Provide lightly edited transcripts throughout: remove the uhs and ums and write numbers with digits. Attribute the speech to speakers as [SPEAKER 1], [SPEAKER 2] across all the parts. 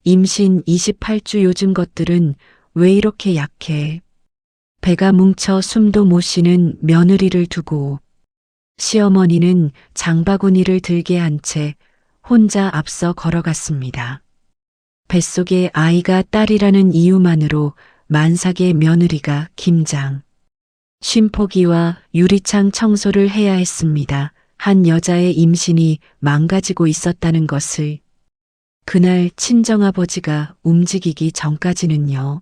[SPEAKER 1] 임신 28주 요즘 것들은 왜 이렇게 약해? 배가 뭉쳐 숨도 못 쉬는 며느리를 두고 시어머니는 장바구니를 들게 한 채 혼자 앞서 걸어갔습니다. 뱃속에 아이가 딸이라는 이유만으로 만삭의 며느리가 김장, 쉼포기와 유리창 청소를 해야 했습니다. 한 여자의 임신이 망가지고 있었다는 것을 그날 친정아버지가 움직이기 전까지는요.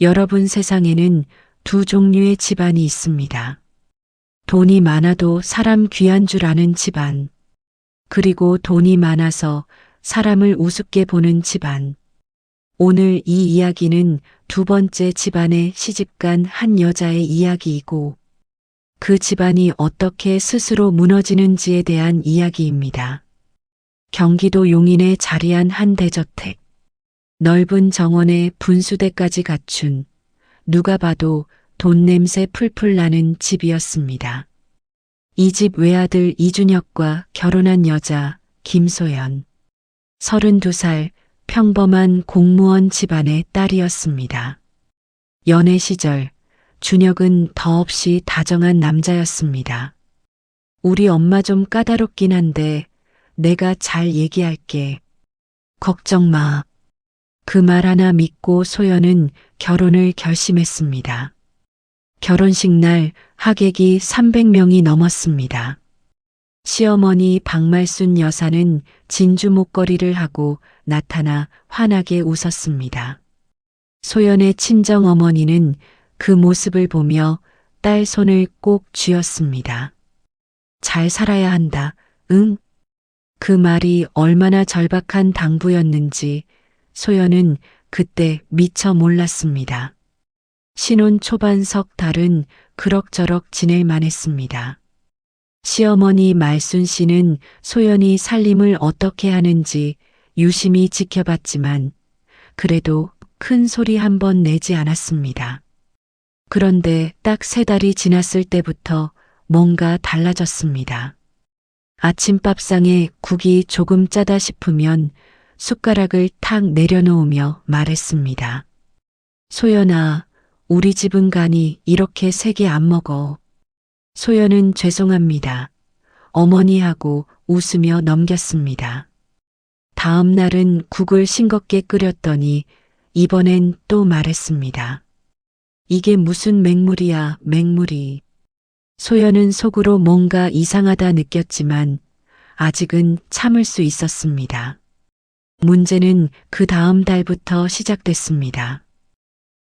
[SPEAKER 1] 여러분, 세상에는 두 종류의 집안이 있습니다. 돈이 많아도 사람 귀한 줄 아는 집안, 그리고 돈이 많아서 사람을 우습게 보는 집안. 오늘 이 이야기는 두 번째 집안에 시집간 한 여자의 이야기이고 그 집안이 어떻게 스스로 무너지는지에 대한 이야기입니다. 경기도 용인에 자리한 한 대저택. 넓은 정원에 분수대까지 갖춘 누가 봐도 돈 냄새 풀풀 나는 집이었습니다. 이 집 외아들 이준혁과 결혼한 여자 김소연. 32살 평범한 공무원 집안의 딸이었습니다. 연애 시절 준혁은 더없이 다정한 남자였습니다. 우리 엄마 좀 까다롭긴 한데 내가 잘 얘기할게. 걱정 마. 그 말 하나 믿고 소연은 결혼을 결심했습니다. 결혼식 날 하객이 300명이 넘었습니다. 시어머니 박말순 여사는 진주 목걸이를 하고 나타나 환하게 웃었습니다. 소연의 친정어머니는 그 모습을 보며 딸 손을 꼭 쥐었습니다. 잘 살아야 한다, 응? 그 말이 얼마나 절박한 당부였는지 소연은 그때 미처 몰랐습니다. 신혼 초반 석 달은 그럭저럭 지낼 만했습니다. 시어머니 말순 씨는 소연이 살림을 어떻게 하는지 유심히 지켜봤지만 그래도 큰 소리 한 번 내지 않았습니다. 그런데 딱 3달이 지났을 때부터 뭔가 달라졌습니다. 아침밥상에 국이 조금 짜다 싶으면 숟가락을 탁 내려놓으며 말했습니다. 소연아, 우리 집은 간이 이렇게 세게 안 먹어. 소연은 죄송합니다. 어머니하고 웃으며 넘겼습니다. 다음 날은 국을 싱겁게 끓였더니 이번엔 또 말했습니다. 이게 무슨 맹물이야, 맹물이. 소연은 속으로 뭔가 이상하다 느꼈지만 아직은 참을 수 있었습니다. 문제는 그 다음 달부터 시작됐습니다.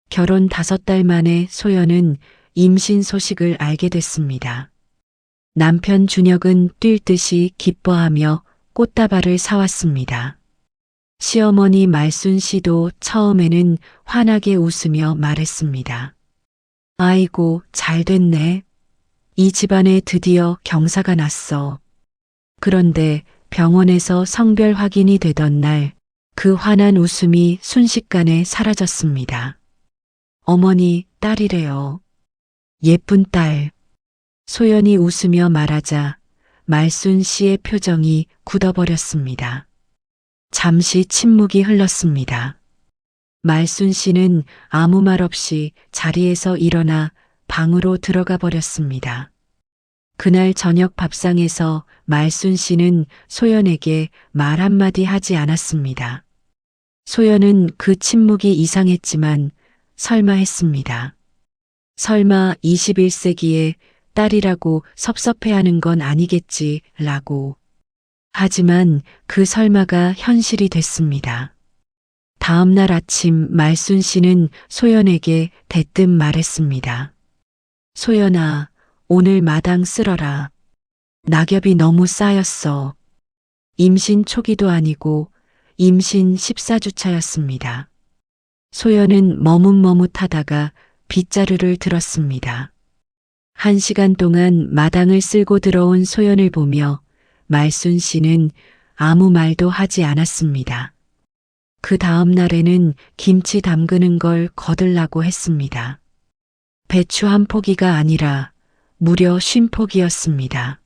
[SPEAKER 1] 결혼 5달 만에 소연은 임신 소식을 알게 됐습니다. 남편 준혁은 뛸 듯이 기뻐하며 꽃다발을 사왔습니다. 시어머니 말순 씨도 처음에는 환하게 웃으며 말했습니다. 아이고, 잘 됐네. 이 집안에 드디어 경사가 났어. 그런데 병원에서 성별 확인이 되던 날 그 환한 웃음이 순식간에 사라졌습니다. 어머니, 딸이래요. 예쁜 딸. 소연이 웃으며 말하자 말순 씨의 표정이 굳어버렸습니다. 잠시 침묵이 흘렀습니다. 말순 씨는 아무 말 없이 자리에서 일어나 방으로 들어가 버렸습니다. 그날 저녁 밥상에서 말순 씨는 소연에게 말 한마디 하지 않았습니다. 소연은 그 침묵이 이상했지만 설마 했습니다. 설마 21세기에 딸이라고 섭섭해하는 건 아니겠지 라고. 하지만 그 설마가 현실이 됐습니다. 다음 날 아침 말순 씨는 소연에게 대뜸 말했습니다. 소연아, 오늘 마당 쓸어라. 낙엽이 너무 쌓였어. 임신 초기도 아니고 임신 14주차였습니다. 소연은 머뭇머뭇하다가 빗자루를 들었습니다. 1시간 동안 마당을 쓸고 들어온 소연을 보며 말순 씨는 아무 말도 하지 않았습니다. 그 다음 날에는 김치 담그는 걸 거들라고 했습니다. 배추 한 포기가 아니라 무려 50포기였습니다.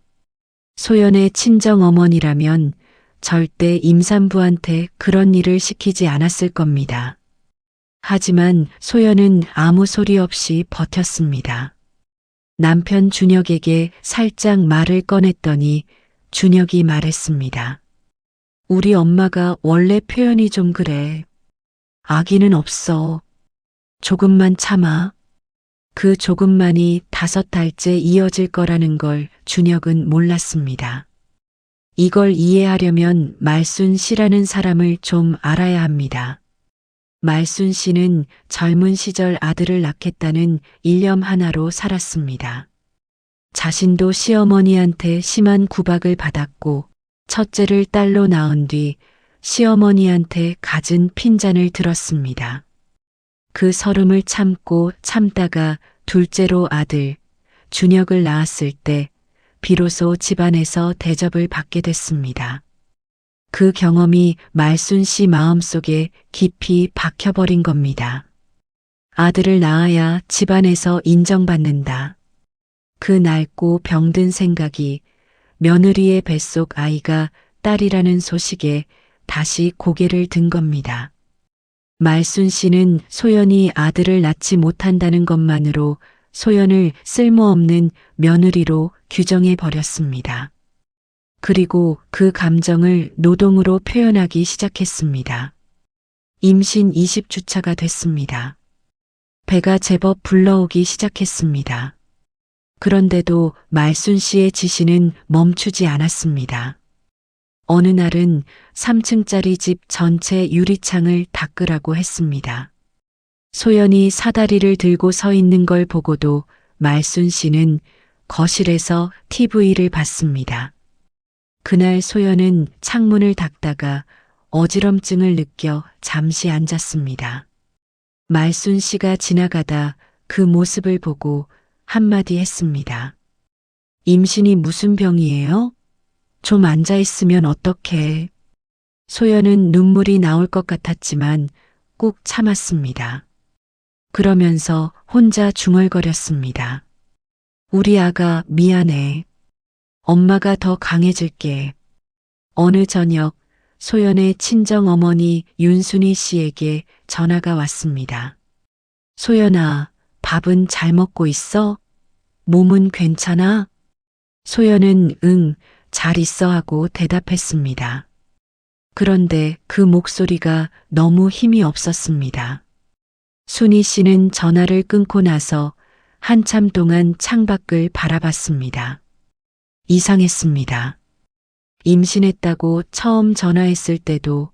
[SPEAKER 1] 소연의 친정어머니라면 절대 임산부한테 그런 일을 시키지 않았을 겁니다. 하지만 소연은 아무 소리 없이 버텼습니다. 남편 준혁에게 살짝 말을 꺼냈더니 준혁이 말했습니다. 우리 엄마가 원래 표현이 좀 그래. 아기는 없어. 조금만 참아. 그 조금만이 5달째 이어질 거라는 걸 준혁은 몰랐습니다. 이걸 이해하려면 말순 씨라는 사람을 좀 알아야 합니다. 말순 씨는 젊은 시절 아들을 낳겠다는 일념 하나로 살았습니다. 자신도 시어머니한테 심한 구박을 받았고 첫째를 딸로 낳은 뒤 시어머니한테 갖은 핀잔을 들었습니다. 그 서름을 참고 참다가 둘째로 아들 준혁을 낳았을 때 비로소 집안에서 대접을 받게 됐습니다. 그 경험이 말순 씨 마음속에 깊이 박혀버린 겁니다. 아들을 낳아야 집안에서 인정받는다. 그 낡고 병든 생각이 며느리의 뱃속 아이가 딸이라는 소식에 다시 고개를 든 겁니다. 말순 씨는 소연이 아들을 낳지 못한다는 것만으로 소연을 쓸모없는 며느리로 규정해 버렸습니다. 그리고 그 감정을 노동으로 표현하기 시작했습니다. 임신 20주차가 됐습니다. 배가 제법 불러오기 시작했습니다. 그런데도 말순 씨의 지시는 멈추지 않았습니다. 어느 날은 3층짜리 집 전체 유리창을 닦으라고 했습니다. 소연이 사다리를 들고 서 있는 걸 보고도 말순 씨는 거실에서 TV를 봤습니다. 그날 소연은 창문을 닫다가 어지럼증을 느껴 잠시 앉았습니다. 말순 씨가 지나가다 그 모습을 보고 한마디 했습니다. 임신이 무슨 병이에요? 좀 앉아있으면 어떡해. 소연은 눈물이 나올 것 같았지만 꾹 참았습니다. 그러면서 혼자 중얼거렸습니다. 우리 아가 미안해. 엄마가 더 강해질게. 어느 저녁 소연의 친정어머니 윤순희 씨에게 전화가 왔습니다. 소연아, 밥은 잘 먹고 있어? 몸은 괜찮아? 소연은 응, 잘 있어 하고 대답했습니다. 그런데 그 목소리가 너무 힘이 없었습니다. 순희 씨는 전화를 끊고 나서 한참 동안 창밖을 바라봤습니다. 이상했습니다. 임신했다고 처음 전화했을 때도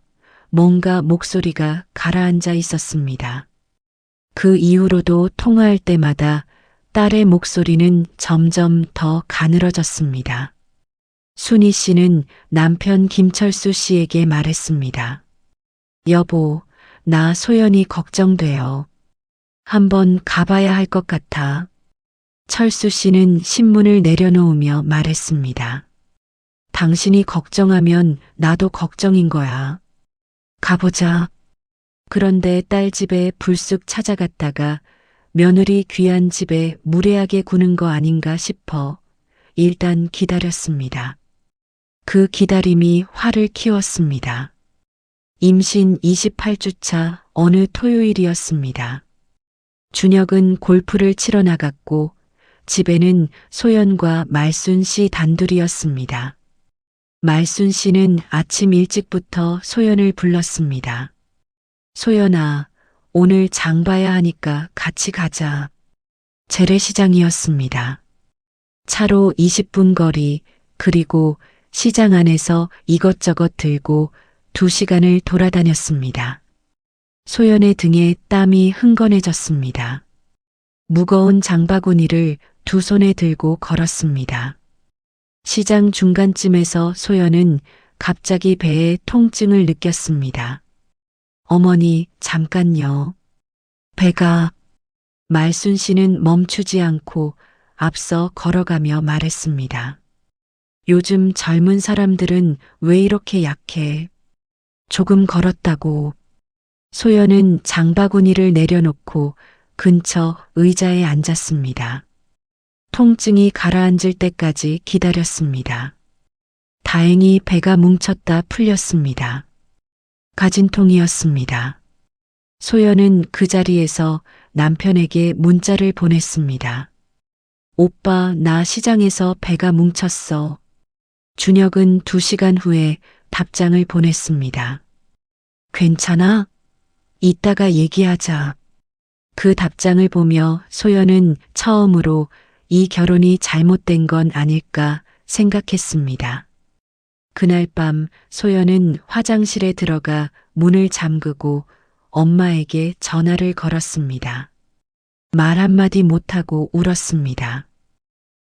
[SPEAKER 1] 뭔가 목소리가 가라앉아 있었습니다. 그 이후로도 통화할 때마다 딸의 목소리는 점점 더 가늘어졌습니다. 순희 씨는 남편 김철수 씨에게 말했습니다. 여보, 나 소연이 걱정돼요. 한번 가봐야 할 것 같아. 철수 씨는 신문을 내려놓으며 말했습니다. 당신이 걱정하면 나도 걱정인 거야. 가보자. 그런데 딸 집에 불쑥 찾아갔다가 며느리 귀한 집에 무례하게 구는 거 아닌가 싶어 일단 기다렸습니다. 그 기다림이 화를 키웠습니다. 임신 28주차 어느 토요일이었습니다. 준혁은 골프를 치러 나갔고 집에는 소연과 말순 씨 단둘이었습니다. 말순 씨는 아침 일찍부터 소연을 불렀습니다. 소연아, 오늘 장 봐야 하니까 같이 가자. 재래시장이었습니다. 차로 20분 거리, 그리고 시장 안에서 이것저것 들고 2시간을 돌아다녔습니다. 소연의 등에 땀이 흥건해졌습니다. 무거운 장바구니를 2손에 들고 걸었습니다. 시장 중간쯤에서 소연은 갑자기 배에 통증을 느꼈습니다. 어머니, 잠깐요. 배가... 말순 씨는 멈추지 않고 앞서 걸어가며 말했습니다. 요즘 젊은 사람들은 왜 이렇게 약해? 조금 걸었다고. 소연은 장바구니를 내려놓고 근처 의자에 앉았습니다. 통증이 가라앉을 때까지 기다렸습니다. 다행히 배가 뭉쳤다 풀렸습니다. 가진통이었습니다. 소연은 그 자리에서 남편에게 문자를 보냈습니다. 오빠, 나 시장에서 배가 뭉쳤어. 준혁은 2시간 후에 답장을 보냈습니다. 괜찮아? 이따가 얘기하자. 그 답장을 보며 소연은 처음으로 이 결혼이 잘못된 건 아닐까 생각했습니다. 그날 밤 소연은 화장실에 들어가 문을 잠그고 엄마에게 전화를 걸었습니다. 말 한마디 못하고 울었습니다.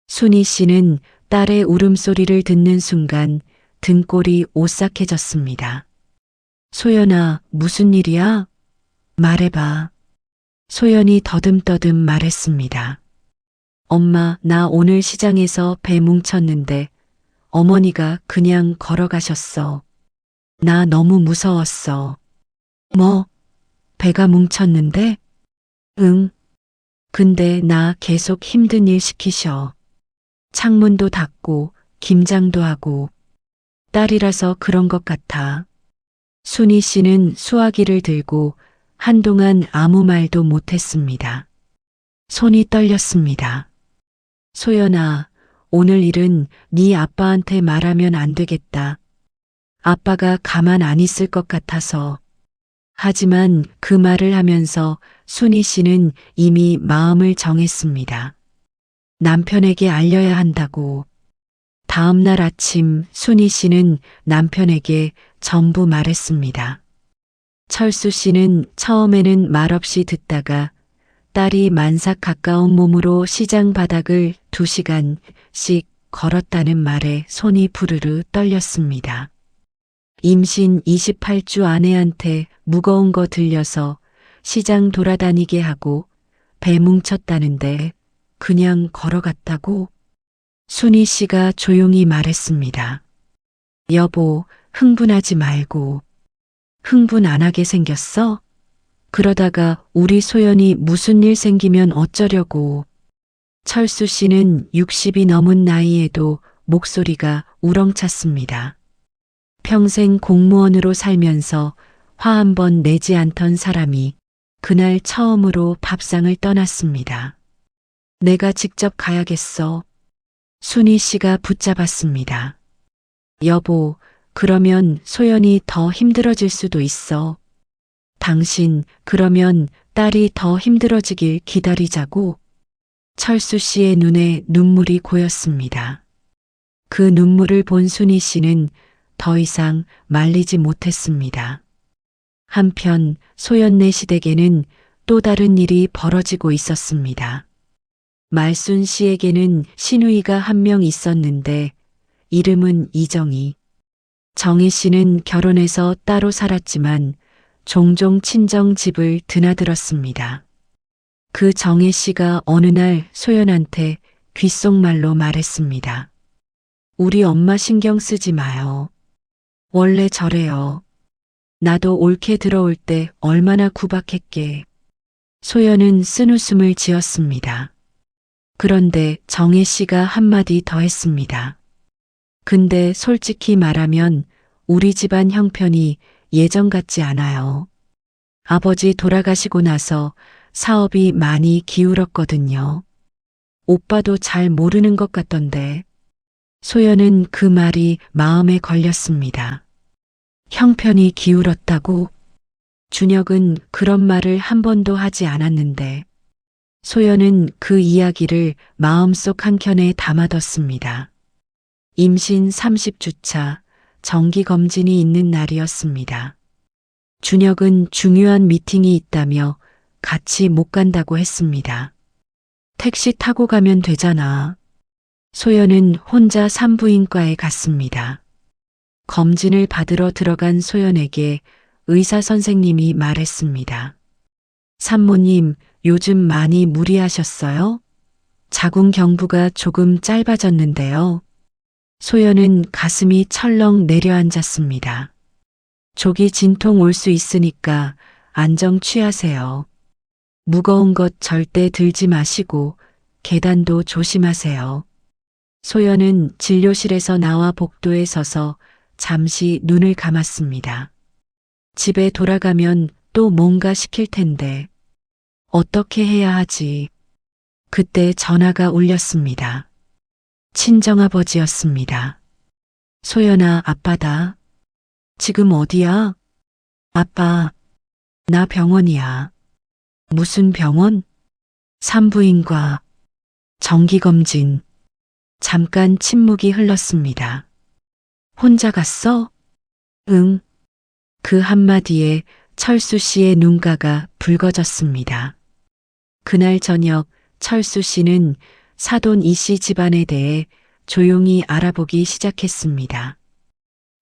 [SPEAKER 1] 순희 씨는 딸의 울음소리를 듣는 순간 등골이 오싹해졌습니다. 소연아, 무슨 일이야? 말해봐. 소연이 더듬더듬 말했습니다. 엄마, 나 오늘 시장에서 배 뭉쳤는데 어머니가 그냥 걸어가셨어. 나 너무 무서웠어. 뭐? 배가 뭉쳤는데? 응. 근데 나 계속 힘든 일 시키셔. 창문도 닫고 김장도 하고. 딸이라서 그런 것 같아. 순희 씨는 수화기를 들고 한동안 아무 말도 못했습니다. 손이 떨렸습니다. 소연아, 오늘 일은 네 아빠한테 말하면 안 되겠다. 아빠가 가만 안 있을 것 같아서. 하지만 그 말을 하면서 순희 씨는 이미 마음을 정했습니다. 남편에게 알려야 한다고. 다음 날 아침 순희 씨는 남편에게 전부 말했습니다. 철수 씨는 처음에는 말없이 듣다가 딸이 만삭 가까운 몸으로 시장 바닥을 2시간씩 걸었다는 말에 손이 부르르 떨렸습니다. 임신 28주 아내한테 무거운 거 들려서 시장 돌아다니게 하고 배 뭉쳤다는데 그냥 걸어갔다고? 순희 씨가 조용히 말했습니다. 여보, 흥분하지 말고. 흥분 안 하게 생겼어? 그러다가 우리 소연이 무슨 일 생기면 어쩌려고. 철수 씨는 60이 넘은 나이에도 목소리가 우렁찼습니다. 평생 공무원으로 살면서 화 한 번 내지 않던 사람이 그날 처음으로 밥상을 떠났습니다. 내가 직접 가야겠어. 순희 씨가 붙잡았습니다. 여보, 그러면 소연이 더 힘들어질 수도 있어. 당신, 그러면 딸이 더 힘들어지길 기다리자고. 철수 씨의 눈에 눈물이 고였습니다. 그 눈물을 본 순희 씨는 더 이상 말리지 못했습니다. 한편 소연네 시댁에는 또 다른 일이 벌어지고 있었습니다. 말순 씨에게는 시누이가 한 명 있었는데 이름은 이정희. 정희 씨는 결혼해서 따로 살았지만 종종 친정 집을 드나들었습니다. 그 정혜 씨가 어느 날 소연한테 귓속말로 말했습니다. 우리 엄마 신경 쓰지 마요. 원래 저래요. 나도 옳게 들어올 때 얼마나 구박했게. 소연은 쓴웃음을 지었습니다. 그런데 정혜 씨가 한마디 더 했습니다. 근데 솔직히 말하면 우리 집안 형편이 예전 같지 않아요. 아버지 돌아가시고 나서 사업이 많이 기울었거든요. 오빠도 잘 모르는 것 같던데. 소연은 그 말이 마음에 걸렸습니다. 형편이 기울었다고? 준혁은 그런 말을 한 번도 하지 않았는데 소연은 그 이야기를 마음속 한켠에 담아뒀습니다. 임신 30주차 정기검진이 있는 날이었습니다. 준혁은 중요한 미팅이 있다며 같이 못 간다고 했습니다. 택시 타고 가면 되잖아. 소연은 혼자 산부인과에 갔습니다. 검진을 받으러 들어간 소연에게 의사 선생님이 말했습니다. 산모님, 요즘 많이 무리하셨어요? 자궁경부가 조금 짧아졌는데요. 소연은 가슴이 철렁 내려앉았습니다. 조기 진통 올 수 있으니까 안정 취하세요. 무거운 것 절대 들지 마시고 계단도 조심하세요. 소연은 진료실에서 나와 복도에 서서 잠시 눈을 감았습니다. 집에 돌아가면 또 뭔가 시킬 텐데 어떻게 해야 하지? 그때 전화가 울렸습니다. 친정아버지였습니다. 소연아, 아빠다. 지금 어디야? 아빠, 나 병원이야. 무슨 병원? 산부인과, 정기검진. 잠깐 침묵이 흘렀습니다. 혼자 갔어? 응. 그 한마디에 철수 씨의 눈가가 붉어졌습니다. 그날 저녁 철수 씨는 사돈 이 씨 집안에 대해 조용히 알아보기 시작했습니다.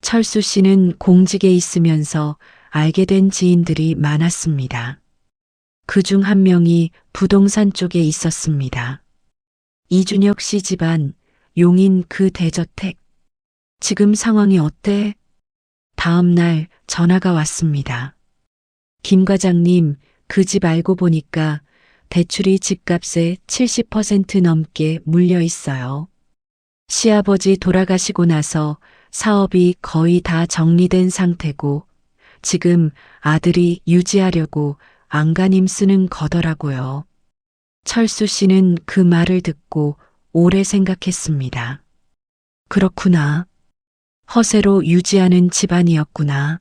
[SPEAKER 1] 철수 씨는 공직에 있으면서 알게 된 지인들이 많았습니다. 그중 한 명이 부동산 쪽에 있었습니다. 이준혁 씨 집안, 용인 그 대저택. 지금 상황이 어때? 다음 날 전화가 왔습니다. 김 과장님, 그 집 알고 보니까 대출이 집값의 70% 넘게 물려 있어요. 시아버지 돌아가시고 나서 사업이 거의 다 정리된 상태고 지금 아들이 유지하려고 안간힘 쓰는 거더라고요. 철수 씨는 그 말을 듣고 오래 생각했습니다. 그렇구나. 허세로 유지하는 집안이었구나.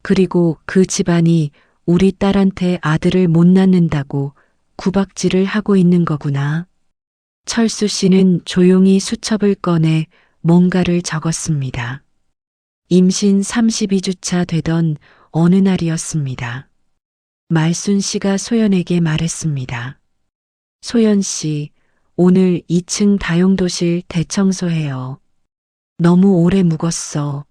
[SPEAKER 1] 그리고 그 집안이 우리 딸한테 아들을 못 낳는다고 구박질을 하고 있는 거구나. 철수 씨는 조용히 수첩을 꺼내 뭔가를 적었습니다. 임신 32주차 되던 어느 날이었습니다. 말순 씨가 소연에게 말했습니다. 소연 씨, 오늘 2층 다용도실 대청소해요. 너무 오래 묵었어.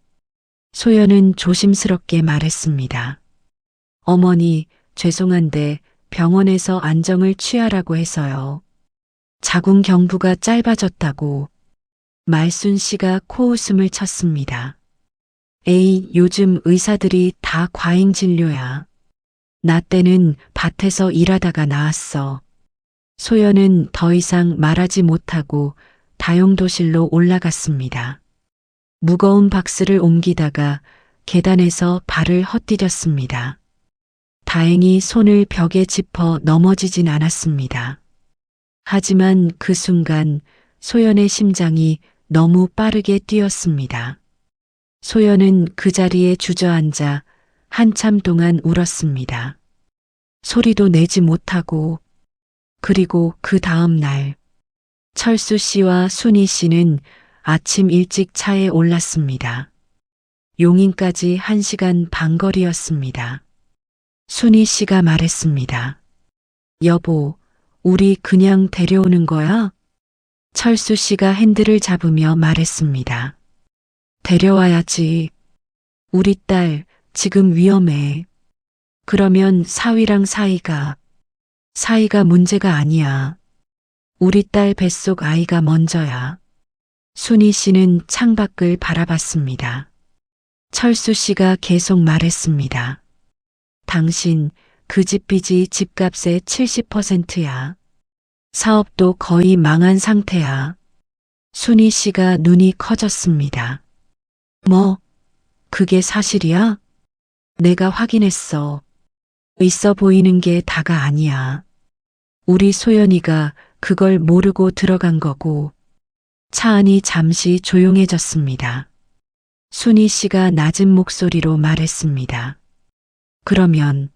[SPEAKER 1] 소연은 조심스럽게 말했습니다. 어머니, 죄송한데 병원에서 안정을 취하라고 해서요. 자궁 경부가 짧아졌다고. 말순 씨가 코웃음을 쳤습니다. 에이, 요즘 의사들이 다 과잉 진료야. 나 때는 밭에서 일하다가 나왔어. 소연은 더 이상 말하지 못하고 다용도실로 올라갔습니다. 무거운 박스를 옮기다가 계단에서 발을 헛디뎠습니다. 다행히 손을 벽에 짚어 넘어지진 않았습니다. 하지만 그 순간 소연의 심장이 너무 빠르게 뛰었습니다. 소연은 그 자리에 주저앉아 한참 동안 울었습니다. 소리도 내지 못하고. 그리고 그 다음 날 철수 씨와 순희 씨는 아침 일찍 차에 올랐습니다. 용인까지 1시간 반 거리였습니다. 순희 씨가 말했습니다. 여보, 우리 그냥 데려오는 거야? 철수 씨가 핸들을 잡으며 말했습니다. 데려와야지. 우리 딸 지금 위험해. 그러면 사위랑 사이가 문제가 아니야. 우리 딸 뱃속 아이가 먼저야. 순희 씨는 창밖을 바라봤습니다. 철수 씨가 계속 말했습니다. 당신 그 집 빚이 집값의 70%야. 사업도 거의 망한 상태야. 순희 씨가 눈이 커졌습니다. 뭐? 그게 사실이야? 내가 확인했어. 있어 보이는 게 다가 아니야. 우리 소연이가 그걸 모르고 들어간 거고. 차 안이 잠시 조용해졌습니다. 순희 씨가 낮은 목소리로 말했습니다. 그러면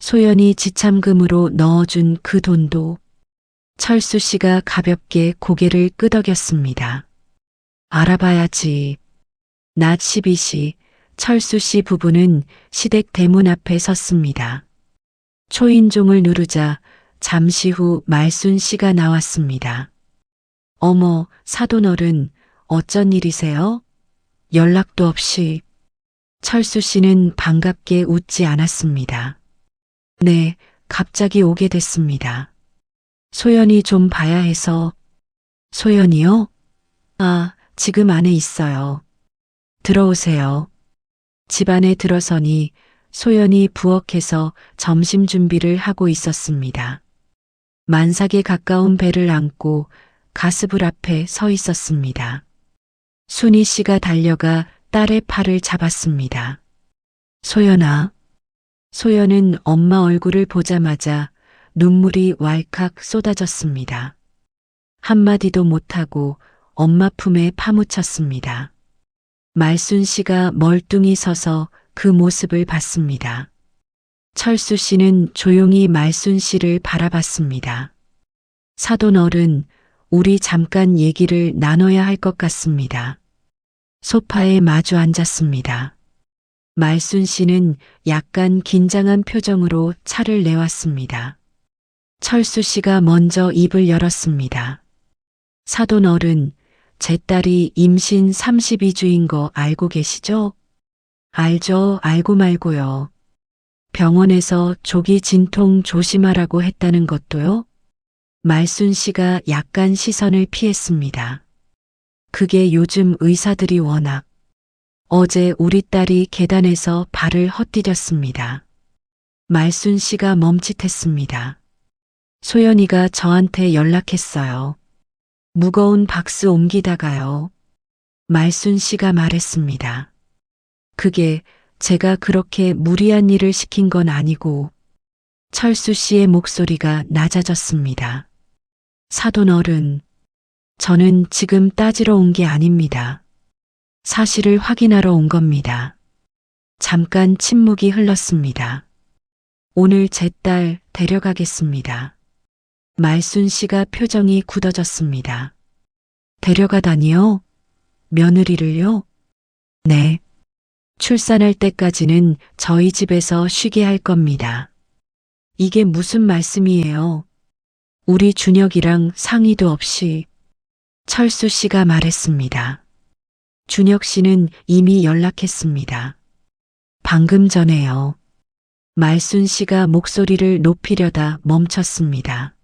[SPEAKER 1] 소연이 지참금으로 넣어준 그 돈도. 철수 씨가 가볍게 고개를 끄덕였습니다. 알아봐야지. 낮 12시 철수 씨 부부는 시댁 대문 앞에 섰습니다. 초인종을 누르자 잠시 후 말순 씨가 나왔습니다. 어머, 사돈어른, 어쩐 일이세요? 연락도 없이. 철수 씨는 반갑게 웃지 않았습니다. 네, 갑자기 오게 됐습니다. 소연이 좀 봐야 해서. 소연이요? 아, 지금 안에 있어요. 들어오세요. 집 안에 들어서니 소연이 부엌에서 점심 준비를 하고 있었습니다. 만삭에 가까운 배를 안고 가스불 앞에 서 있었습니다. 순희 씨가 달려가 딸의 팔을 잡았습니다. 소연아. 소연은 엄마 얼굴을 보자마자 눈물이 왈칵 쏟아졌습니다. 한마디도 못하고 엄마 품에 파묻혔습니다. 말순 씨가 멀뚱히 서서 그 모습을 봤습니다. 철수 씨는 조용히 말순 씨를 바라봤습니다. 사돈 어른, 우리 잠깐 얘기를 나눠야 할 것 같습니다. 소파에 마주 앉았습니다. 말순 씨는 약간 긴장한 표정으로 차를 내왔습니다. 철수 씨가 먼저 입을 열었습니다. 사돈 어른, 제 딸이 임신 32주인 거 알고 계시죠? 알죠, 알고 말고요. 병원에서 조기 진통 조심하라고 했다는 것도요? 말순 씨가 약간 시선을 피했습니다. 그게 요즘 의사들이 워낙. 어제 우리 딸이 계단에서 발을 헛디뎠습니다. 말순 씨가 멈칫했습니다. 소연이가 저한테 연락했어요. 무거운 박스 옮기다가요. 말순 씨가 말했습니다. 그게 제가 그렇게 무리한 일을 시킨 건 아니고. 철수 씨의 목소리가 낮아졌습니다. 사돈 어른, 저는 지금 따지러 온 게 아닙니다. 사실을 확인하러 온 겁니다. 잠깐 침묵이 흘렀습니다. 오늘 제 딸 데려가겠습니다. 말순 씨가 표정이 굳어졌습니다. 데려가다니요? 며느리를요? 네. 출산할 때까지는 저희 집에서 쉬게 할 겁니다. 이게 무슨 말씀이에요? 우리 준혁이랑 상의도 없이. 철수 씨가 말했습니다. 준혁 씨는 이미 연락했습니다. 방금 전에요. 말순 씨가 목소리를 높이려다 멈췄습니다.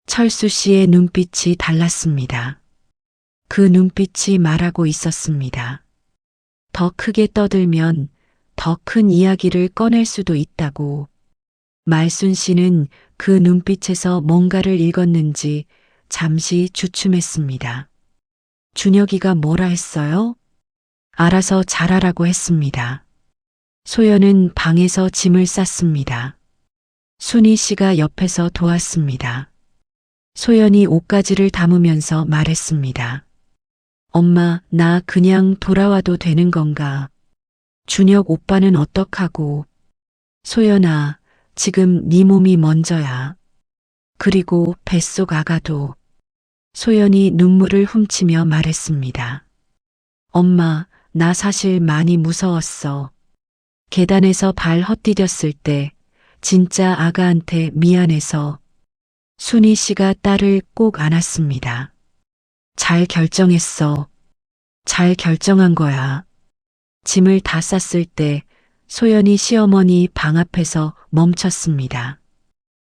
[SPEAKER 1] 철수 씨의 눈빛이 달랐습니다. 그 눈빛이 말하고 있었습니다. 더 크게 떠들면 더 큰 이야기를 꺼낼 수도 있다고. 말순 씨는 그 눈빛에서 뭔가를 읽었는지 잠시 주춤했습니다. 준혁이가 뭐라 했어요? 알아서 잘하라고 했습니다. 소연은 방에서 짐을 쌌습니다. 순희 씨가 옆에서 도왔습니다. 소연이 옷가지를 담으면서 말했습니다. 엄마, 나 그냥 돌아와도 되는 건가? 준혁 오빠는 어떡하고? 소연아, 지금 네 몸이 먼저야. 그리고 뱃속 아가도. 소연이 눈물을 훔치며 말했습니다. 엄마, 나 사실 많이 무서웠어. 계단에서 발 헛디뎠을 때 진짜 아가한테 미안해서. 순희 씨가 딸을 꼭 안았습니다. 잘 결정했어. 잘 결정한 거야. 짐을 다 쌌을 때 소연이 시어머니 방 앞에서 멈췄습니다.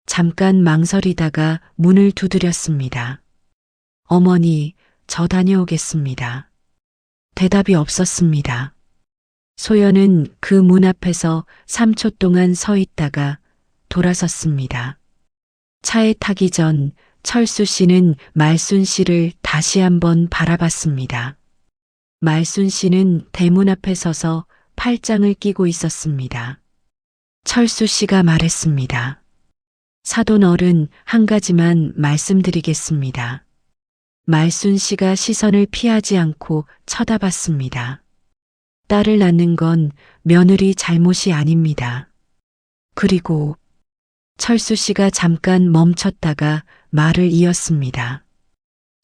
[SPEAKER 1] 잠깐 망설이다가 문을 두드렸습니다. 어머니, 저 다녀오겠습니다. 대답이 없었습니다. 소연은 그 문 앞에서 3초 동안 서 있다가 돌아섰습니다. 차에 타기 전 철수 씨는 말순 씨를 다시 한번 바라봤습니다. 말순 씨는 대문 앞에 서서 팔짱을 끼고 있었습니다. 철수 씨가 말했습니다. 사돈 어른, 한 가지만 말씀드리겠습니다. 말순 씨가 시선을 피하지 않고 쳐다봤습니다. 딸을 낳는 건 며느리 잘못이 아닙니다. 그리고 철수 씨가 잠깐 멈췄다가 말을 이었습니다.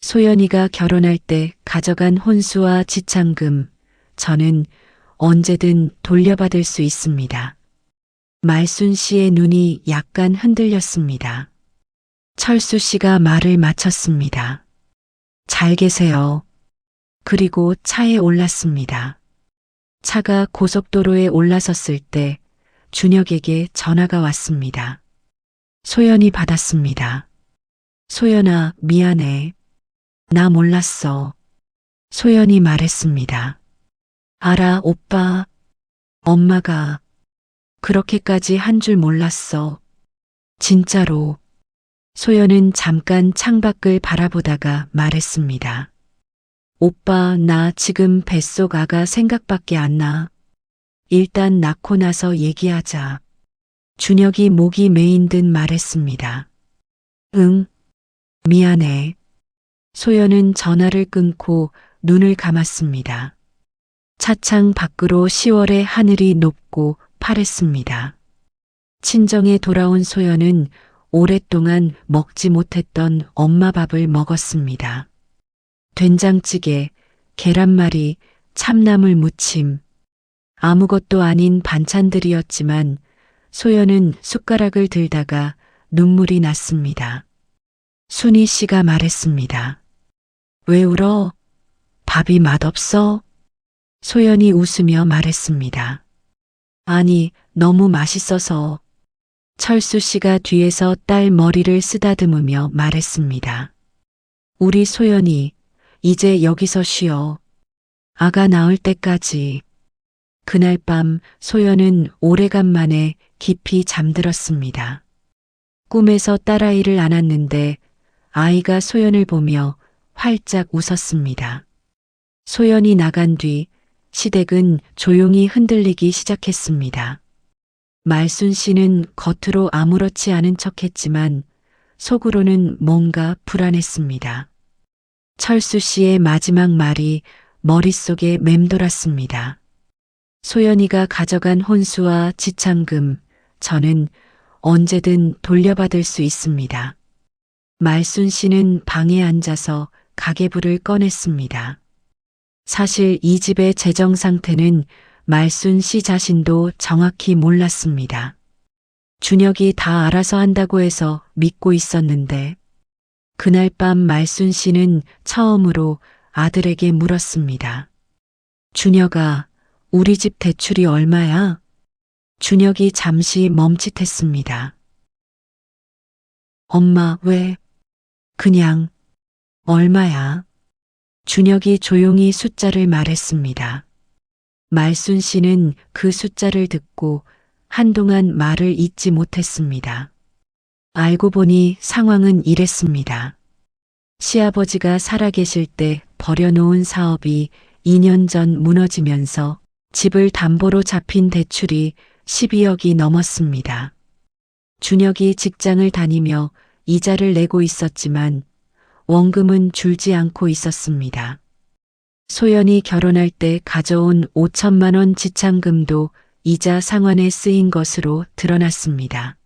[SPEAKER 1] 소연이가 결혼할 때 가져간 혼수와 지참금, 저는 언제든 돌려받을 수 있습니다. 말순 씨의 눈이 약간 흔들렸습니다. 철수 씨가 말을 마쳤습니다. 잘 계세요. 그리고 차에 올랐습니다. 차가 고속도로에 올라섰을 때 준혁에게 전화가 왔습니다. 소연이 받았습니다. 소연아, 미안해. 나 몰랐어. 소연이 말했습니다. 알아, 오빠. 엄마가 그렇게까지 한 줄 몰랐어. 진짜로. 소연은 잠깐 창밖을 바라보다가 말했습니다. 오빠, 나 지금 뱃속 아가 생각밖에 안 나. 일단 낳고 나서 얘기하자. 준혁이 목이 메인 듯 말했습니다. 응, 미안해. 소연은 전화를 끊고 눈을 감았습니다. 차창 밖으로 10월의 하늘이 높고 파랬습니다. 친정에 돌아온 소연은 오랫동안 먹지 못했던 엄마 밥을 먹었습니다. 된장찌개, 계란말이, 참나물 무침, 아무것도 아닌 반찬들이었지만 소연은 숟가락을 들다가 눈물이 났습니다. 순희 씨가 말했습니다. 왜 울어? 밥이 맛없어? 소연이 웃으며 말했습니다. 아니, 너무 맛있어서. 철수 씨가 뒤에서 딸 머리를 쓰다듬으며 말했습니다. 우리 소연이 이제 여기서 쉬어. 아가 나올 때까지. 그날 밤 소연은 오래간만에 깊이 잠들었습니다. 꿈에서 딸아이를 안았는데 아이가 소연을 보며 활짝 웃었습니다. 소연이 나간 뒤 시댁은 조용히 흔들리기 시작했습니다. 말순 씨는 겉으로 아무렇지 않은 척했지만 속으로는 뭔가 불안했습니다. 철수 씨의 마지막 말이 머릿속에 맴돌았습니다. 소연이가 가져간 혼수와 지참금, 저는 언제든 돌려받을 수 있습니다. 말순 씨는 방에 앉아서 가계부를 꺼냈습니다. 사실 이 집의 재정 상태는 말순 씨 자신도 정확히 몰랐습니다. 준혁이 다 알아서 한다고 해서 믿고 있었는데 그날 밤 말순 씨는 처음으로 아들에게 물었습니다. 준혁아, 우리 집 대출이 얼마야? 준혁이 잠시 멈칫했습니다. 엄마, 왜? 그냥, 얼마야? 준혁이 조용히 숫자를 말했습니다. 말순 씨는 그 숫자를 듣고 한동안 말을 잇지 못했습니다. 알고 보니 상황은 이랬습니다. 시아버지가 살아계실 때 버려놓은 사업이 2년 전 무너지면서 집을 담보로 잡힌 대출이 12억이 넘었습니다. 준혁이 직장을 다니며 이자를 내고 있었지만 원금은 줄지 않고 있었습니다. 소연이 결혼할 때 가져온 5천만 원 지참금도 이자 상환에 쓰인 것으로 드러났습니다.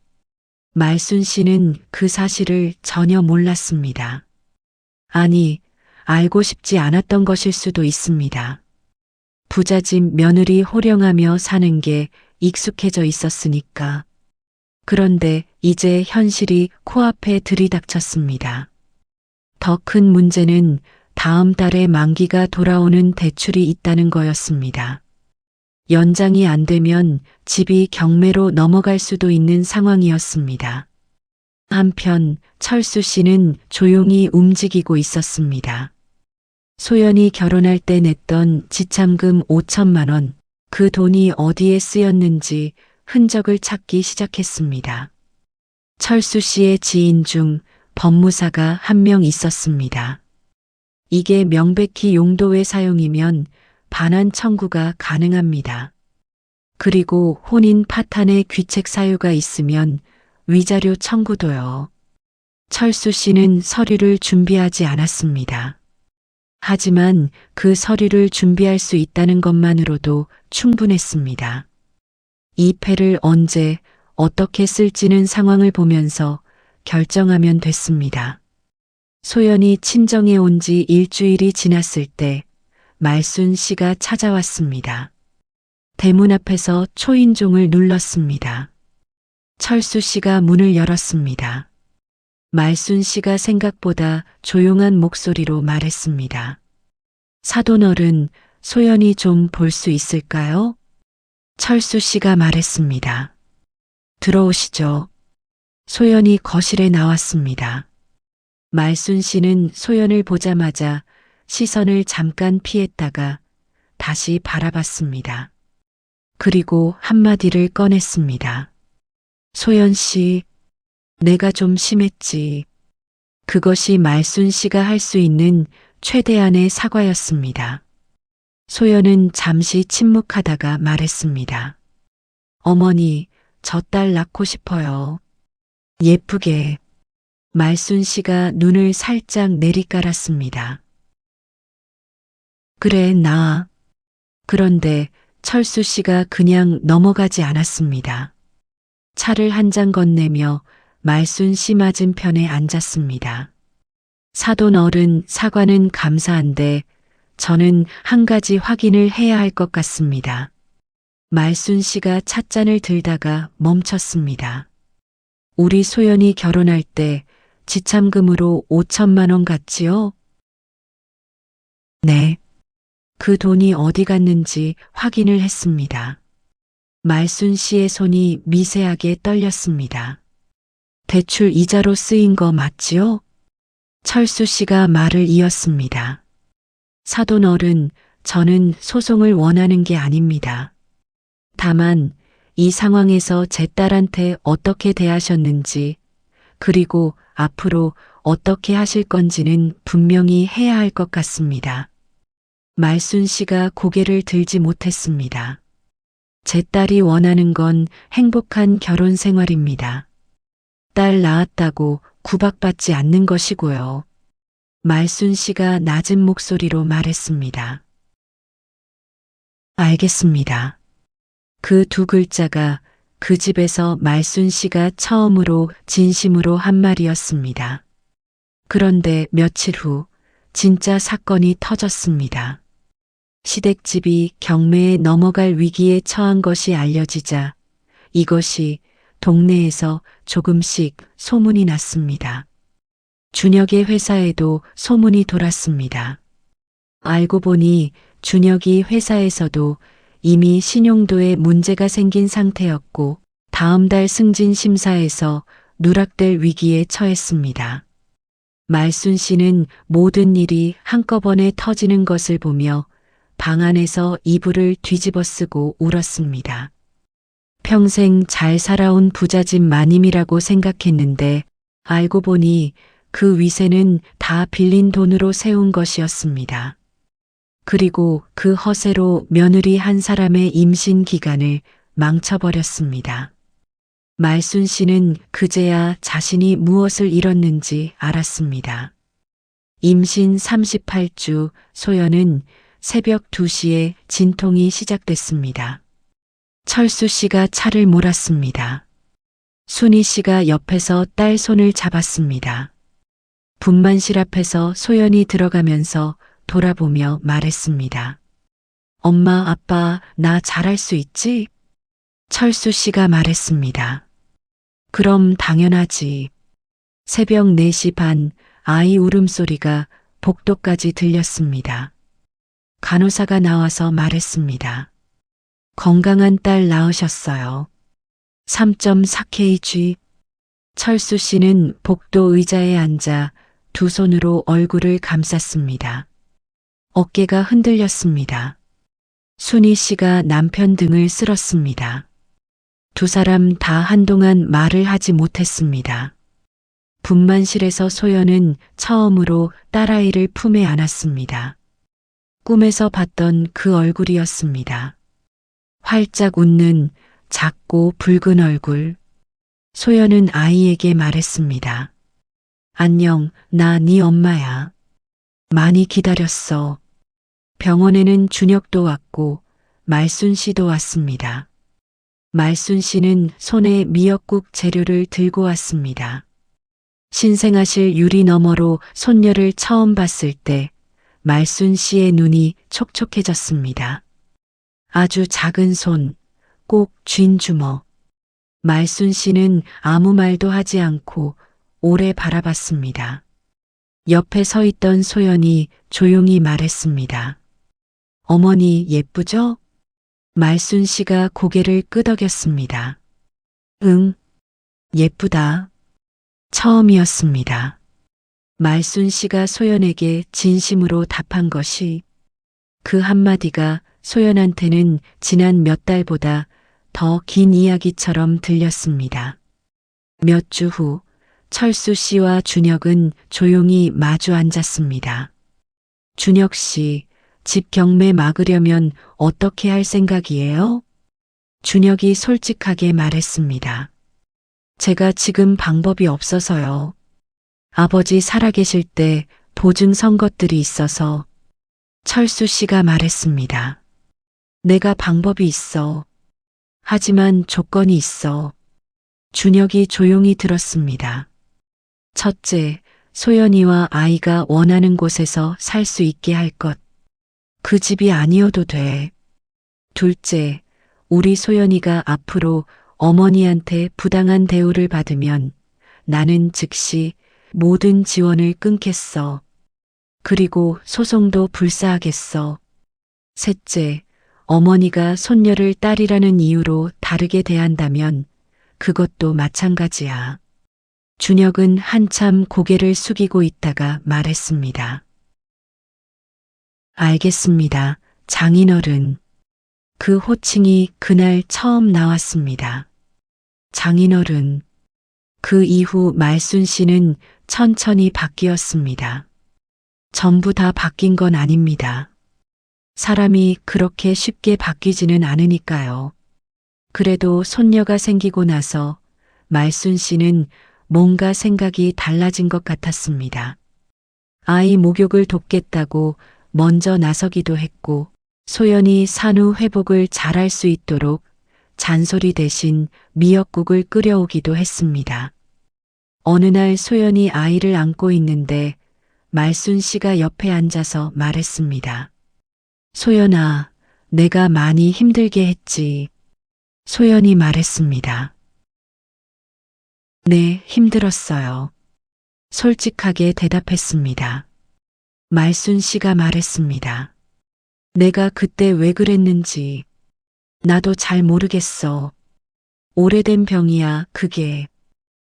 [SPEAKER 1] 말순 씨는 그 사실을 전혀 몰랐습니다. 아니, 알고 싶지 않았던 것일 수도 있습니다. 부잣집 며느리 호령하며 사는 게 익숙해져 있었으니까. 그런데 이제 현실이 코앞에 들이닥쳤습니다. 더 큰 문제는 다음 달에 만기가 돌아오는 대출이 있다는 거였습니다. 연장이 안 되면 집이 경매로 넘어갈 수도 있는 상황이었습니다. 한편 철수 씨는 조용히 움직이고 있었습니다. 소연이 결혼할 때 냈던 지참금 5천만 원, 그 돈이 어디에 쓰였는지 흔적을 찾기 시작했습니다. 철수 씨의 지인 중 법무사가 한 명 있었습니다. 이게 명백히 용도의 사용이면 반환 청구가 가능합니다. 그리고 혼인 파탄의 귀책 사유가 있으면 위자료 청구도요. 철수 씨는 서류를 준비하지 않았습니다. 하지만 그 서류를 준비할 수 있다는 것만으로도 충분했습니다. 이 패를 언제 어떻게 쓸지는 상황을 보면서 결정하면 됐습니다. 소연이 친정에 온 지 일주일이 지났을 때 말순 씨가 찾아왔습니다. 대문 앞에서 초인종을 눌렀습니다. 철수 씨가 문을 열었습니다. 말순 씨가 생각보다 조용한 목소리로 말했습니다. 사돈어른, 소연이 좀 볼 수 있을까요? 철수 씨가 말했습니다. 들어오시죠. 소연이 거실에 나왔습니다. 말순 씨는 소연을 보자마자 시선을 잠깐 피했다가 다시 바라봤습니다. 그리고 한마디를 꺼냈습니다. 소연 씨, 내가 좀 심했지. 그것이 말순 씨가 할 수 있는 최대한의 사과였습니다. 소연은 잠시 침묵하다가 말했습니다. 어머니, 저 딸 낳고 싶어요. 예쁘게. 말순 씨가 눈을 살짝 내리깔았습니다. 그래, 낳아. 그런데 철수 씨가 그냥 넘어가지 않았습니다. 차를 한 잔 건네며 말순 씨 맞은편에 앉았습니다. 사돈 어른, 사과는 감사한데 저는 한 가지 확인을 해야 할 것 같습니다. 말순 씨가 찻잔을 들다가 멈췄습니다. 우리 소연이 결혼할 때 지참금으로 5천만 원 같지요? 네. 그 돈이 어디 갔는지 확인을 했습니다. 말순 씨의 손이 미세하게 떨렸습니다. 대출 이자로 쓰인 거 맞지요? 철수 씨가 말을 이었습니다. 사돈 어른, 저는 소송을 원하는 게 아닙니다. 다만 이 상황에서 제 딸한테 어떻게 대하셨는지, 그리고 앞으로 어떻게 하실 건지는 분명히 해야 할 것 같습니다. 말순 씨가 고개를 들지 못했습니다. 제 딸이 원하는 건 행복한 결혼 생활입니다. 딸 낳았다고 구박받지 않는 것이고요. 말순 씨가 낮은 목소리로 말했습니다. 알겠습니다. 그 두 글자가 그 집에서 말순 씨가 처음으로 진심으로 한 말이었습니다. 그런데 며칠 후 진짜 사건이 터졌습니다. 시댁집이 경매에 넘어갈 위기에 처한 것이 알려지자 이것이 동네에서 조금씩 소문이 났습니다. 준혁의 회사에도 소문이 돌았습니다. 알고 보니 준혁이 회사에서도 이미 신용도에 문제가 생긴 상태였고 다음 달 승진 심사에서 누락될 위기에 처했습니다. 말순 씨는 모든 일이 한꺼번에 터지는 것을 보며 방 안에서 이불을 뒤집어 쓰고 울었습니다. 평생 잘 살아온 부잣집 마님이라고 생각했는데 알고 보니 그 위세는 다 빌린 돈으로 세운 것이었습니다. 그리고 그 허세로 며느리 한 사람의 임신 기간을 망쳐버렸습니다. 말순 씨는 그제야 자신이 무엇을 잃었는지 알았습니다. 임신 38주 소연은 새벽 2시에 진통이 시작됐습니다. 철수 씨가 차를 몰았습니다. 순희 씨가 옆에서 딸 손을 잡았습니다. 분만실 앞에서 소연이 들어가면서 돌아보며 말했습니다. 엄마, 아빠, 나 잘할 수 있지? 철수 씨가 말했습니다. 그럼 당연하지. 새벽 4시 반 아이 울음소리가 복도까지 들렸습니다. 간호사가 나와서 말했습니다. 건강한 딸 낳으셨어요. 3.4kg. 철수 씨는 복도 의자에 앉아 두 손으로 얼굴을 감쌌습니다. 어깨가 흔들렸습니다. 순희 씨가 남편 등을 쓸었습니다. 두 사람 다 한동안 말을 하지 못했습니다. 분만실에서 소연은 처음으로 딸아이를 품에 안았습니다. 꿈에서 봤던 그 얼굴이었습니다. 활짝 웃는 작고 붉은 얼굴. 소연은 아이에게 말했습니다. 안녕, 나 네 엄마야. 많이 기다렸어. 병원에는 준혁도 왔고 말순 씨도 왔습니다. 말순 씨는 손에 미역국 재료를 들고 왔습니다. 신생아실 유리 너머로 손녀를 처음 봤을 때 말순 씨의 눈이 촉촉해졌습니다. 아주 작은 손, 꼭 쥔 주먹. 말순 씨는 아무 말도 하지 않고 오래 바라봤습니다. 옆에 서 있던 소연이 조용히 말했습니다. 어머니 예쁘죠? 말순 씨가 고개를 끄덕였습니다. 응, 예쁘다. 처음이었습니다. 말순 씨가 소연에게 진심으로 답한 것이 그 한마디가 소연한테는 지난 몇 달보다 더 긴 이야기처럼 들렸습니다. 몇 주 후 철수 씨와 준혁은 조용히 마주 앉았습니다. 준혁 씨, 집 경매 막으려면 어떻게 할 생각이에요? 준혁이 솔직하게 말했습니다. 제가 지금 방법이 없어서요. 아버지 살아계실 때 보증 선 것들이 있어서. 철수 씨가 말했습니다. 내가 방법이 있어. 하지만 조건이 있어. 준혁이 조용히 들었습니다. 첫째, 소연이와 아이가 원하는 곳에서 살 수 있게 할 것. 그 집이 아니어도 돼. 둘째, 우리 소연이가 앞으로 어머니한테 부당한 대우를 받으면 나는 즉시 모든 지원을 끊겠어. 그리고 소송도 불사하겠어. 셋째, 어머니가 손녀를 딸이라는 이유로 다르게 대한다면 그것도 마찬가지야. 준혁은 한참 고개를 숙이고 있다가 말했습니다. 알겠습니다, 장인어른. 그 호칭이 그날 처음 나왔습니다. 장인어른. 그 이후 말순 씨는 천천히 바뀌었습니다. 전부 다 바뀐 건 아닙니다. 사람이 그렇게 쉽게 바뀌지는 않으니까요. 그래도 손녀가 생기고 나서 말순 씨는 뭔가 생각이 달라진 것 같았습니다. 아이 목욕을 돕겠다고 먼저 나서기도 했고, 소연이 산후 회복을 잘할 수 있도록 잔소리 대신 미역국을 끓여오기도 했습니다. 어느 날 소연이 아이를 안고 있는데 말순 씨가 옆에 앉아서 말했습니다. 소연아, 내가 많이 힘들게 했지. 소연이 말했습니다. 네, 힘들었어요. 솔직하게 대답했습니다. 말순 씨가 말했습니다. 내가 그때 왜 그랬는지 나도 잘 모르겠어. 오래된 병이야, 그게.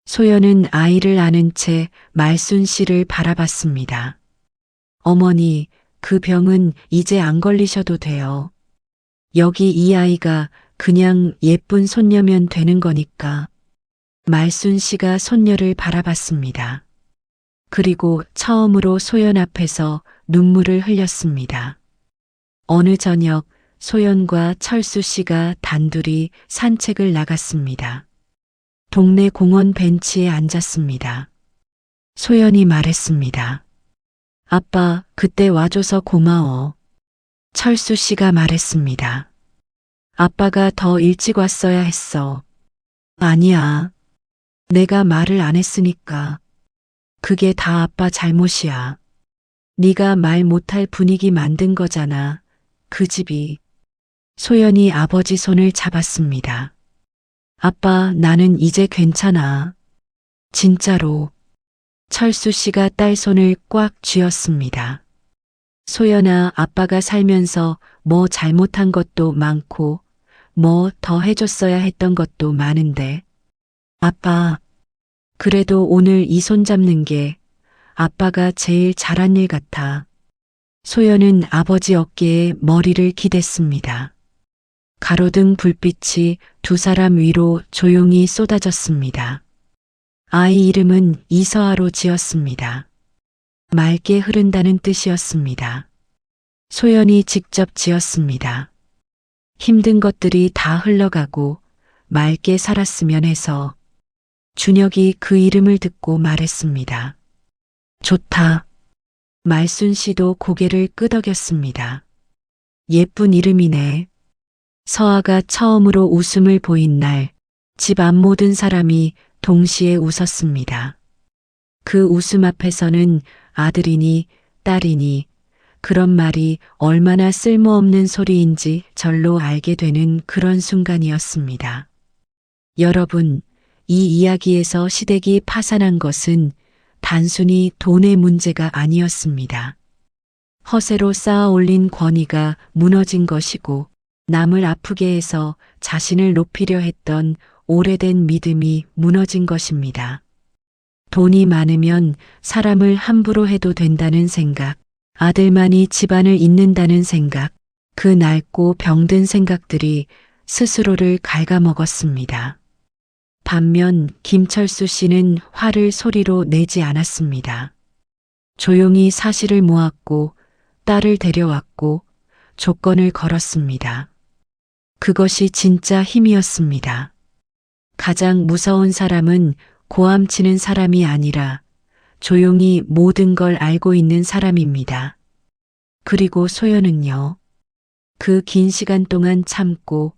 [SPEAKER 1] 소연은 아이를 안은 채 말순 씨를 바라봤습니다. 어머니, 그 병은 이제 안 걸리셔도 돼요. 여기 이 아이가 그냥 예쁜 손녀면 되는 거니까. 말순 씨가 손녀를 바라봤습니다. 그리고 처음으로 소연 앞에서 눈물을 흘렸습니다. 어느 저녁 소연과 철수 씨가 단둘이 산책을 나갔습니다. 동네 공원 벤치에 앉았습니다. 소연이 말했습니다. 아빠, 그때 와줘서 고마워. 철수 씨가 말했습니다. 아빠가 더 일찍 왔어야 했어. 아니야. 내가 말을 안 했으니까. 그게 다 아빠 잘못이야. 네가 말 못할 분위기 만든 거잖아. 그 집이. 소연이 아버지 손을 잡았습니다. 아빠, 나는 이제 괜찮아. 진짜로. 철수 씨가 딸 손을 꽉 쥐었습니다. 소연아, 아빠가 살면서 뭐 잘못한 것도 많고 뭐 더 해줬어야 했던 것도 많은데. 아빠, 그래도 오늘 이 손 잡는 게 아빠가 제일 잘한 일 같아. 소연은 아버지 어깨에 머리를 기댔습니다. 가로등 불빛이 두 사람 위로 조용히 쏟아졌습니다. 아이 이름은 이서아로 지었습니다. 맑게 흐른다는 뜻이었습니다. 소연이 직접 지었습니다. 힘든 것들이 다 흘러가고 맑게 살았으면 해서. 준혁이 그 이름을 듣고 말했습니다. 좋다. 말순 씨도 고개를 끄덕였습니다. 예쁜 이름이네. 서아가 처음으로 웃음을 보인 날, 집 앞 모든 사람이 동시에 웃었습니다. 그 웃음 앞에서는 아들이니 딸이니 그런 말이 얼마나 쓸모없는 소리인지 절로 알게 되는 그런 순간이었습니다. 여러분, 이 이야기에서 시댁이 파산한 것은 단순히 돈의 문제가 아니었습니다. 허세로 쌓아 올린 권위가 무너진 것이고, 남을 아프게 해서 자신을 높이려 했던 오래된 믿음이 무너진 것입니다. 돈이 많으면 사람을 함부로 해도 된다는 생각, 아들만이 집안을 잇는다는 생각, 그 낡고 병든 생각들이 스스로를 갉아먹었습니다. 반면 김철수 씨는 화를 소리로 내지 않았습니다. 조용히 사실을 모았고 딸을 데려왔고 조건을 걸었습니다. 그것이 진짜 힘이었습니다. 가장 무서운 사람은 고함치는 사람이 아니라 조용히 모든 걸 알고 있는 사람입니다. 그리고 소연은요. 그 긴 시간 동안 참고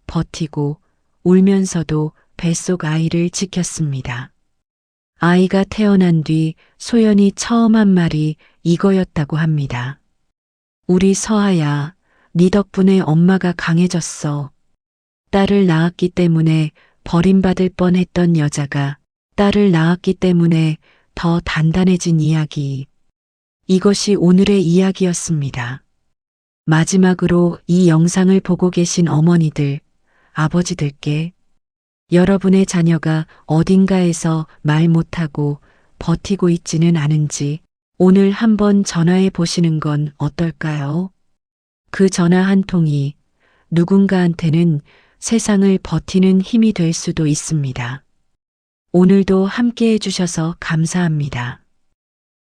[SPEAKER 1] 버티고 울면서도 뱃속 아이를 지켰습니다. 아이가 태어난 뒤 소연이 처음 한 말이 이거였다고 합니다. 우리 서아야, 네 덕분에 엄마가 강해졌어. 딸을 낳았기 때문에 버림받을 뻔했던 여자가 딸을 낳았기 때문에 더 단단해진 이야기. 이것이 오늘의 이야기였습니다. 마지막으로 이 영상을 보고 계신 어머니들, 아버지들께 여러분의 자녀가 어딘가에서 말 못하고 버티고 있지는 않은지 오늘 한번 전화해 보시는 건 어떨까요? 그 전화 한 통이 누군가한테는 세상을 버티는 힘이 될 수도 있습니다. 오늘도 함께 해주셔서 감사합니다.